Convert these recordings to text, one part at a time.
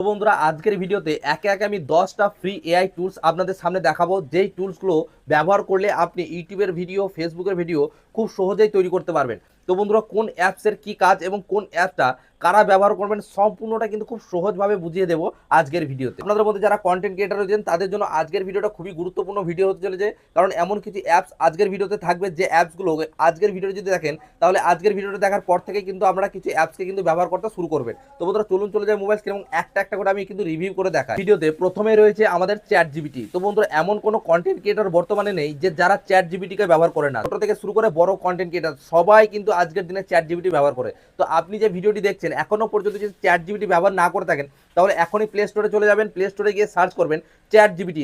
তো বন্ধুরা আজকের ভিডিওতে একে একে আমি 10টা ফ্রি এআই টুলস আপনাদের সামনে দেখাবো, যেই টুলসগুলো ব্যবহার করলে আপনি ইউটিউবের ভিডিও, ফেসবুকের ভিডিও খুব সহজেই তৈরি করতে পারবেন। তো বন্ধুরা কোন অ্যাপসের কি কাজ এবং কোন অ্যাপটা কারা ব্যবহার করবেন সম্পূর্ণটা কিন্তু খুব সহজভাবে বুঝিয়ে দেবো আজকের ভিডিওতে। আপনাদের মধ্যে যারা কন্টেন্ট ক্রিয়েটার রয়েছেন তাদের জন্য আজকের ভিডিওটা খুবই গুরুত্বপূর্ণ ভিডিও হতে চলেছে, কারণ এমন কিছু অ্যাপস আজকের ভিডিওতে থাকবে যে অ্যাপসগুলো আজকের ভিডিও যদি দেখেন তাহলে আজকের ভিডিওটা দেখার পর থেকে কিন্তু আমরা কিছু অ্যাপসকে কিন্তু ব্যবহার করতে শুরু করবেন। তো বন্ধুরা চলুন চলে যায় মোবাইল স্ক্রিন এবং একটা একটা করে আমি কিন্তু রিভিউ করে দেখাই। ভিডিওতে প্রথমে রয়েছে আমাদের চ্যাট জিপিটি। তো বন্ধুরা এমন কোনো কন্টেন্ট ক্রিয়েটর বর্তমানে নেই যে যারা চ্যাট জিপিটিকে ব্যবহার করে না। ছোট থেকে শুরু করে বড় কন্টেন্ট ক্রিয়েটর সবাই কিন্তু আজকের দিনে চ্যাট জিপিটি ব্যবহার করে। তো আপনি যে ভিডিওটি দেখছেন এখনো পর্যন্ত যদি চ্যাট জিপিটি ব্যবহার না করে থাকেন তাহলে এখনই প্লে স্টোরে চলে যাবেন, প্লে স্টোরে গিয়ে সার্চ করবেন চ্যাট জিপিটি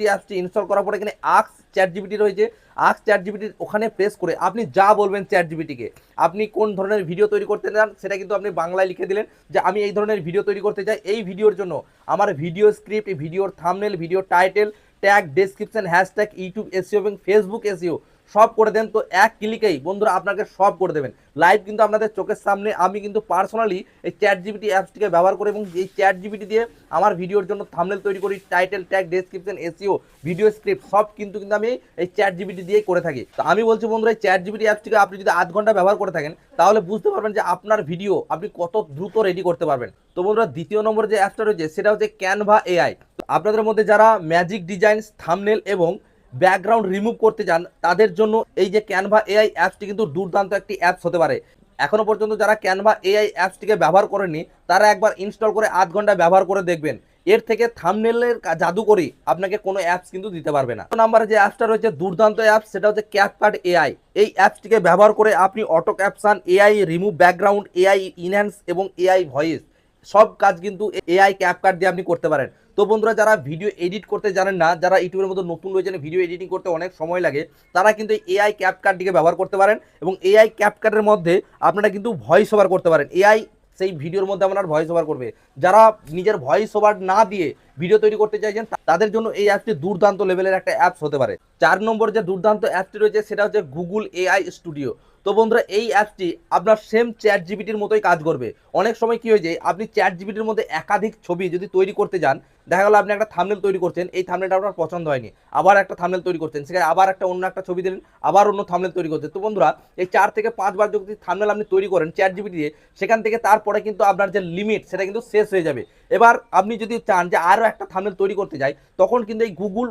অ্যাপসটি ইনস্টল করার পরে এখানে আস্ক চ্যাট জিপিটি রয়েছে। আস্ক চ্যাট জিপিটির ওখানে প্রেস করে আপনি যা বলবেন চ্যাট জিপিটিকে, আপনি কোন ধরনের ভিডিও তৈরি করতে চান সেটা কিন্তু আপনি বাংলায় লিখে দিলেন যে আমি এই ধরনের ভিডিও তৈরি করতে চাই, এই ভিডিওর জন্য আমার ভিডিও স্ক্রিপ্ট, ভিডিওর thumbnail, video title, tag, description, hashtag, YouTube SEO এবং ফেসবুক এসইও সব করে দেন। তো এক ক্লিকেই বন্ধুরা আপনাকে সব করে দেবেন লাইভ, কিন্তু আপনাদের চোখের সামনে। আমি কিন্তু পার্সোনালি এই চ্যাট জিপিটি অ্যাপসটিকে ব্যবহার করি এবং এই চ্যাট জিপিটি দিয়ে আমার ভিডিওর জন্য থাম্বনেল তৈরি করি, title, tag, description, SEO, video script সব কিন্তু আমি এই চ্যাট জিপিটি দিয়েই করে থাকি। তো আমি বলছি বন্ধুরা এই চ্যাট জিপিটি অ্যাপসটিকে আপনি যদি আধ ঘন্টা ব্যবহার করে থাকেন তাহলে বুঝতে পারবেন যে আপনার ভিডিও আপনি কত দ্রুত রেডি করতে পারবেন। তো বন্ধুরা দ্বিতীয় নম্বর যে অ্যাপসটা রয়েছে সেটা হচ্ছে ক্যানভা এআই। আপনাদের মধ্যে যারা ম্যাজিক ডিজাইন, থাম্বনেল এবং ব্যাকগ্রাউন্ড রিমুভ করতে চান তাদের জন্য এই যে ক্যানভা এআই অ্যাপসটি কিন্তু দুর্দান্ত একটি অ্যাপস হতে পারে। এখনো পর্যন্ত যারা ক্যানভা এআই অ্যাপসটিকে ব্যবহার করেনি তারা একবার ইনস্টল করে আধ ঘন্টা ব্যবহার করে দেখবেন, এর থেকে থাম্বনেলের জাদুকরি আপনাকে কোনো অ্যাপস কিন্তু দিতে পারবে না। নাম্বারে যে অ্যাপসটা রয়েছে দুর্দান্ত অ্যাপস সেটা হচ্ছে ক্যাপকাট এআই। এই অ্যাপসটিকে ব্যবহার করে আপনি auto caption, AI remove background, AI enhance এবং এআই ভয়েস সব কাজ কিন্তু এআই ক্যাপকাট দিয়ে আপনি করতে পারেন। তো বন্ধুরা যারা ভিডিও এডিট করতে জানেন না, যারা ইউটিউবের মধ্যে নতুন রয়েছেন, ভিডিও এডিটিং করতে অনেক সময় লাগে, তারা কিন্তু এআই ক্যাপকাটটিকে ব্যবহার করতে পারেন এবং এআই ক্যাপকাটের মধ্যে আপনারা কিন্তু ভয়েস ওভার করতে পারেন। এআই সেই ভিডিওর মধ্যে আপনার ভয়েস ওভার করবে। যারা নিজের ভয়েস ওভার না দিয়ে ভিডিও তৈরি করতে চাইছেন তাদের জন্য এই অ্যাপটি দুর্দান্ত লেভেলের একটা অ্যাপস হতে পারে। 4 নম্বর যে দুর্দান্ত অ্যাপটি রয়েছে সেটা হচ্ছে গুগল এআই স্টুডিও। তো বন্ধুরা এই অ্যাপসটি আপনার সেম চ্যাট জিপিটির মতোই কাজ করবে। অনেক সময় কি হয়ে যায়, আপনি চ্যাট জিপিটির মধ্যে একাধিক ছবি যদি তৈরি করতে যান, দেখা গেল আপনি একটা থাম্বনেল তৈরি করছেন, এই থাম্বনেলটা আপনার পছন্দ হয়নি, আবার একটা থাম্বনেল তৈরি করছেন, সেখানে আবার একটা অন্য একটা ছবি দিলেন, আবার অন্য থাম্বনেল তৈরি করছেন। তো বন্ধুরা এই 4 থেকে 5 বার যদি থাম্বনেল আপনি তৈরি করেন চ্যাট জিপিটি দিয়ে, সেখান থেকে তারপরে কিন্তু আপনার যে লিমিট সেটা কিন্তু শেষ হয়ে যাবে। এবার আপনি যদি চান যে আরও একটা থাম্বনেল তৈরি করতে যাই তখন কিন্তু এই গুগল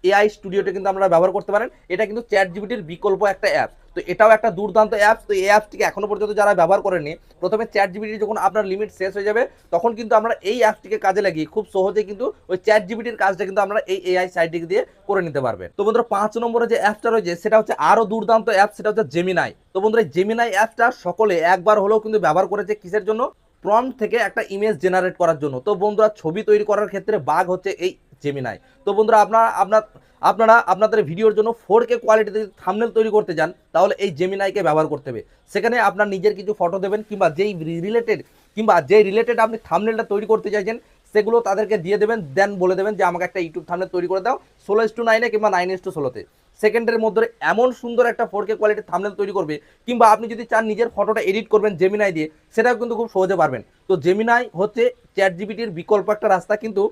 এআই স্টুডিওটা কিন্তু আপনারা ব্যবহার করতে পারেন। এটা কিন্তু চ্যাট জিপিটির বিকল্প একটা অ্যাপ। তো এটাও একটা দুর্দান্ত অ্যাপস। তো এই অ্যাপসটিকে এখনো পর্যন্ত যারা ব্যবহার করেনি, প্রথমে চ্যাট জিপিটি যখন আপনার লিমিট শেষ হয়ে যাবে তখন কিন্তু আমরা এই অ্যাপসটিকে কাজে লাগিয়ে খুব সহজে কিন্তু ওই চ্যাট জিপিটির কাজটা কিন্তু আমরা এই এআই সাইটটিকে দিয়ে করে নিতে পারবেন। তো বন্ধুরা 5 নম্বরে যে অ্যাপসটা রয়েছে সেটা হচ্ছে আরো দুর্দান্ত অ্যাপ, সেটা হচ্ছে জেমিনাই। তো বন্ধুরা জেমিনাই অ্যাপসটা সকলে একবার হলেও কিন্তু ব্যবহার করেছে। কিসের জন্য? প্রম্পট থেকে একটা ইমেজ জেনারেট করার জন্য। তো বন্ধুরা ছবি তৈরি করার ক্ষেত্রে বাগ হচ্ছে এই জেমিনাই। তো বন্ধুরা আপনারা আপনাদের ভিডিওর জন্য 4K কোয়ালিটিতে থাম্বনেল তৈরি করতে যান তাহলে এই জেমিনাইকে ব্যবহার করতে হবে। সেখানে আপনার নিজের কিছু ফটো দেবেন কিংবা যেই রিলেটেড আপনি থাম্বনেলটা তৈরি করতে চাইছেন সেগুলো তাদেরকে দিয়ে দেবেন, দেন বলে দেবেন যে আমাকে একটা ইউটিউব থাম্বনেল তৈরি করে দাও 16:9 কিংবা 9:16 সেকেন্ডের মধ্যে এমন সুন্দর একটা 4K কোয়ালিটির থাম্বনেল তৈরি করবে। কিংবা আপনি যদি চান নিজের ফটোটা এডিট করবেন জেমিনাই দিয়ে, সেটাও কিন্তু খুব সহজে পারবেন। তো জেমিনাই হচ্ছে চ্যাট জিপিটির বিকল্প একটা রাস্তা, কিন্তু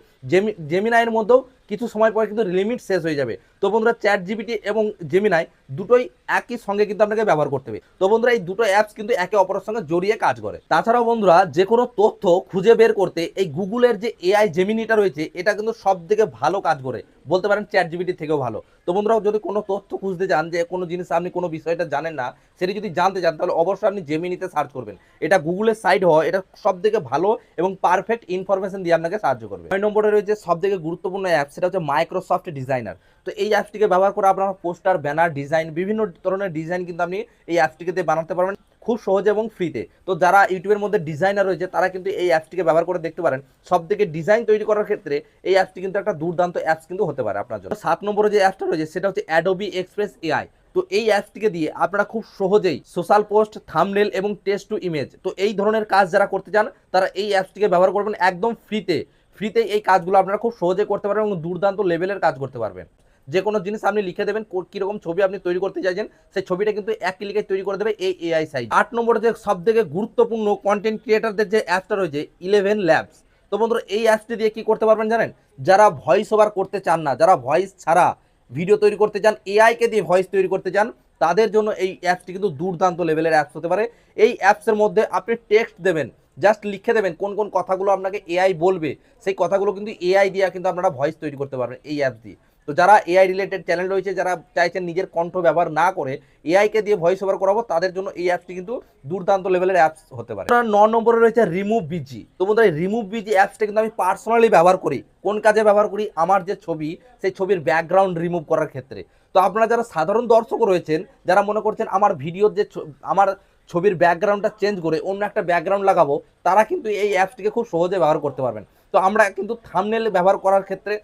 জেমিনাইয়ের মধ্যেও কিছু সময় পরে কিন্তু লিমিট শেষ হয়ে যাবে। তো বন্ধুরা চ্যাট জিপিটি এবং জেমিনাই দুটোই একই সঙ্গে কিন্তু আপনাকে ব্যবহার করতে হবে। তো বন্ধুরা এই দুটো অ্যাপস কিন্তু একে অপরের সঙ্গে জড়িয়ে কাজ করে। তাছাড়াও বন্ধুরা যে কোনো তথ্য খুঁজে বের করতে এই গুগলের যে এআই জেমিনিটা রয়েছে এটা কিন্তু সব থেকে ভালো কাজ করে, বলতে পারেন চ্যাট জিপিটি থেকেও ভালো। তো বন্ধুরা যদি কোনো তথ্য খুঁজতে চান, যে কোনো জিনিস আপনি কোনো বিষয়টা জানেন না সেটি যদি জানতে চান তাহলে অবশ্যই আপনি জেমিনিতে সার্চ করবেন। এটা গুগলের সাইট হয়, এটা সব থেকে ভালো এবং পারফেক্ট ইনফরমেশন দিয়ে আপনাকে সাহায্য করবে। 9 নম্বরে রয়েছে সব থেকে গুরুত্বপূর্ণ অ্যাপ, সেটা হচ্ছে মাইক্রোসফট ডিজাইনার। তো এই অ্যাপটিকে ব্যবহার করে আপনার পোস্টার, ব্যানার ডিজাইন, বিভিন্ন ধরনের ডিজাইন কিন্তু আপনি এই অ্যাপটিকে দিয়ে বানাতে পারবেন খুব সহজে এবং ফ্রিতে। তো যারা ইউটিউবের মধ্যে ডিজাইনার রয়েছে তারা কিন্তু এই অ্যাপটিকে ব্যবহার করে দেখতে পারেন। সব থেকে ডিজাইন তৈরি করার ক্ষেত্রে এই অ্যাপটি কিন্তু একটা দুর্দান্ত অ্যাপস কিন্তু হতে পারে আপনার জন্য। 7 নম্বরে যে অ্যাপটা রয়েছে সেটা হচ্ছে অ্যাডোবি এক্সপ্রেস এআই। তো এই অ্যাপটিকে দিয়ে আপনারা খুব সহজেই সোশ্যাল পোস্ট, থাম্বনেল এবং টেক্সট টু ইমেজ, তো এই ধরনের কাজ যারা করতে চান তারা এই অ্যাপটিকে ব্যবহার করবেন একদম ফ্রিতে এই কাজগুলো আপনারা খুব সহজে করতে পারবেন এবং দুর্দান্ত লেভেলের কাজ করতে পারবেন। যে কোনো জিনিস আপনি লিখে দেবেন কীরকম ছবি আপনি তৈরি করতে চাইছেন, সেই ছবিটা কিন্তু এক ক্লিকে তৈরি করে দেবে এই এআই সাইট। 8 নম্বরে যে সব থেকে গুরুত্বপূর্ণ কন্টেন্ট ক্রিয়েটারদের যে অ্যাপটা রয়েছে 11 ল্যাবস। তো বন্ধুরা এই অ্যাপসটি দিয়ে কি করতে পারবেন জানেন, যারা ভয়েস ওভার করতে চান না, যারা ভয়েস ছাড়া ভিডিও তৈরি করতে চান, এআইকে দিয়ে ভয়েস তৈরি করতে চান, তাদের জন্য এই অ্যাপসটি কিন্তু দুর্দান্ত লেভেলের অ্যাপস হতে পারে। এই অ্যাপসের মধ্যে আপনি টেক্সট দেবেন, জাস্ট লিখে দেবেন কোন কোন কথাগুলো আপনাকে এআই বলবে, সেই কথাগুলো কিন্তু এআই দিয়ে কিন্তু আপনারা ভয়েস তৈরি করতে পারবেন এই অ্যাপ দিয়ে। তো যারা এআই রিলেটেড চ্যানেল রয়েছে, যারা চাইছেন নিজের কণ্ঠ ব্যবহার না করে এআইকে দিয়ে ভয়েস ওভার করাবো, তাদের জন্য এই অ্যাপসটি কিন্তু দুর্দান্ত লেভেলের অ্যাপস হতে পারে। 9 নম্বরে রয়েছে রিমুভ বিজি। তো বন্ধুরা রিমুভ বিজি অ্যাপসটা কিন্তু আমি পার্সোনালি ব্যবহার করি। কোন কাজে ব্যবহার করি, আমার যে ছবি সেই ছবির ব্যাকগ্রাউন্ড রিমুভ করার ক্ষেত্রে। তো আপনারা যারা সাধারণ দর্শক রয়েছেন, যারা মনে করছেন আমার ভিডিওর যে আমার ছবির ব্যাকগ্রাউন্ডটা চেঞ্জ করে অন্য একটা ব্যাকগ্রাউন্ড লাগাবো, তারা কিন্তু এই অ্যাপসটিকে খুব সহজে ব্যবহার করতে পারবেন। তো আমরা কিন্তু থাম্বনেল ব্যবহার করার ক্ষেত্রে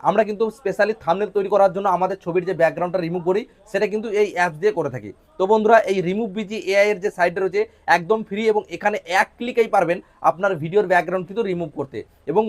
আমরা কিন্তু স্পেশালি থাম্বনেল তৈরি করার জন্য আমাদের ছবির যে ব্যাকগ্রাউন্ডটা রিমুভ করি, সেটা কিন্তু এই অ্যাপস দিয়ে করে থাকি। তো বন্ধুরা এই রিমুভ বিজি এআই এর যে সাইটে রয়েছে একদম ফ্রি, এবং এখানে এক ক্লিকেই পারবেন আপনার ভিডিওর ব্যাকগ্রাউন্ড কিন্তু রিমুভ করতে, এবং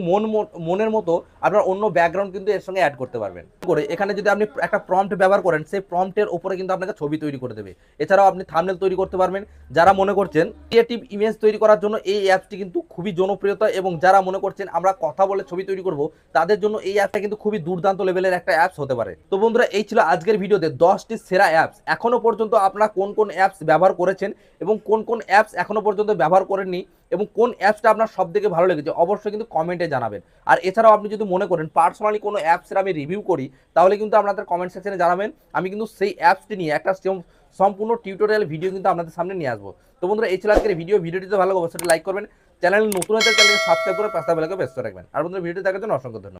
মনের মতো আপনার অন্য ব্যাকগ্রাউন্ড কিন্তু এর সঙ্গে অ্যাড করতে পারবেন। করে এখানে যদি আপনি একটা প্রম্পট ব্যবহার করেন, সেই প্রম্পটের উপরে কিন্তু আপনাকে ছবি তৈরি করে দেবে। এছাড়াও আপনি থাম্বনেল তৈরি করতে পারবেন। যারা মনে করছেন ক্রিয়েটিভ ইমেজ তৈরি করার জন্য এই অ্যাপসটি কিন্তু খুবই জনপ্রিয়তা, এবং যারা মনে করছেন আমরা কথা বলে ছবি তৈরি করব, তাদের জন্য এই অ্যাপটা কিন্তু খুবই দুর্দান্ত লেভেলের একটা অ্যাপস হতে পারে। তো বন্ধুরা এই ছিল আজকের ভিডিওতে 10টি সেরা অ্যাপস। এখনো পর্যন্ত আপনারা কোন কোন অ্যাপস ব্যবহার করেছেন এবং কোন কোন অ্যাপস এখনো পর্যন্ত ব্যবহার করেননি, এবং কোন অ্যাপসটা আপনার সবথেকে ভালো লেগেছে অবশ্যই কিন্তু কমেন্টে জানাবেন। আর এছাড়াও আপনি যদি মনে করেন পার্সোনালি কোনো অ্যাপসের আমি রিভিউ করি, তাহলে কিন্তু আপনাদের কমেন্ট সেকশনে জানাবেন। আমি কিন্তু সেই অ্যাপসটি নিয়ে একটা সম্পূর্ণ টিউটোরিয়াল ভিডিও কিন্তু আপনাদের সামনে নিয়ে আসবো। তো বন্ধুরা এই ছিল আজকের ভিডিওটি ভালো অবশ্যই লাইক করবেন, চ্যানেল নতুন হলে চ্যানেলকে সাবস্ক্রাইব করে পাশে বেল আইকনটি প্রেস করে রাখবেন। আর বন্ধুরা ভিডিওটি দেখার জন্য অসংখ্য ধন্যবাদ।